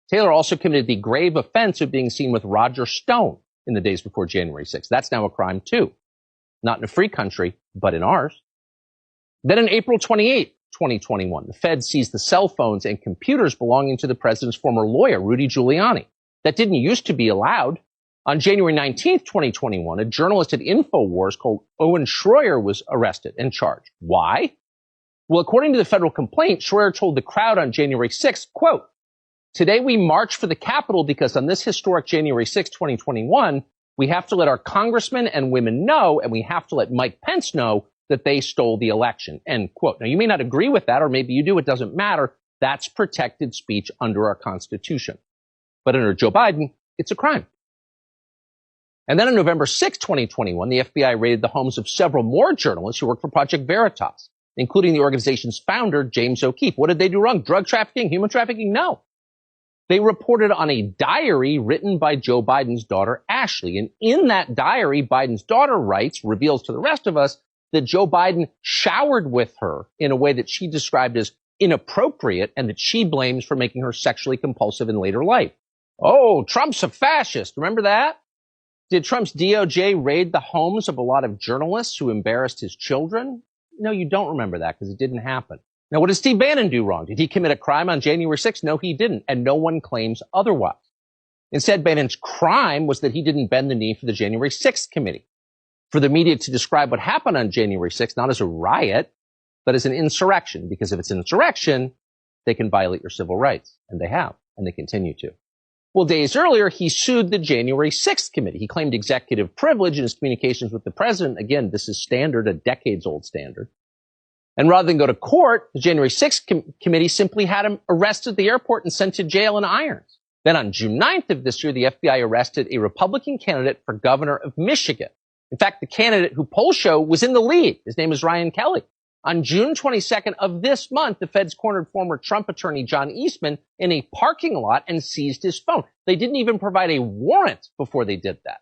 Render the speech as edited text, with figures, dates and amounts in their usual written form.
Taylor also committed the grave offense of being seen with Roger Stone in the days before January 6th. That's now a crime, too. Not in a free country, but in ours. Then on April 28th, 2021, the Fed seized the cell phones and computers belonging to the president's former lawyer, Rudy Giuliani. That didn't used to be allowed. On January 19th, 2021, a journalist at InfoWars called Owen Schroyer was arrested and charged. Why? Well, according to the federal complaint, Schroyer told the crowd on January 6th, quote, "Today we march for the Capitol because on this historic January 6, 2021, we have to let our congressmen and women know, and we have to let Mike Pence know that they stole the election," end quote. Now, you may not agree with that, or maybe you do. It doesn't matter. That's protected speech under our Constitution. But under Joe Biden, it's a crime. And then on November 6, 2021, the FBI raided the homes of several more journalists who worked for Project Veritas, including the organization's founder, James O'Keefe. What did they do wrong? Drug trafficking, human trafficking? No. They reported on a diary written by Joe Biden's daughter, Ashley. And in that diary, Biden's daughter writes, reveals to the rest of us, that Joe Biden showered with her in a way that she described as inappropriate and that she blames for making her sexually compulsive in later life. Oh, Trump's a fascist. Remember that? Did Trump's DOJ raid the homes of a lot of journalists who embarrassed his children? No, you don't remember that because it didn't happen. Now, what did Steve Bannon do wrong? Did he commit a crime on January 6th? No, he didn't. And no one claims otherwise. Instead, Bannon's crime was that he didn't bend the knee for the January 6th committee. For the media to describe what happened on January 6th, not as a riot, but as an insurrection. Because if it's an insurrection, they can violate your civil rights. And they have. And they continue to. Well, days earlier, he sued the January 6th committee. He claimed executive privilege in his communications with the president. Again, this is standard, a decades-old standard. And rather than go to court, the January 6th committee simply had him arrested at the airport and sent to jail in irons. Then on June 9th of this year, the FBI arrested a Republican candidate for governor of Michigan. In fact, the candidate who polls show was in the lead. His name is Ryan Kelly. On June 22nd of this month, the feds cornered former Trump attorney John Eastman in a parking lot and seized his phone. They didn't even provide a warrant before they did that.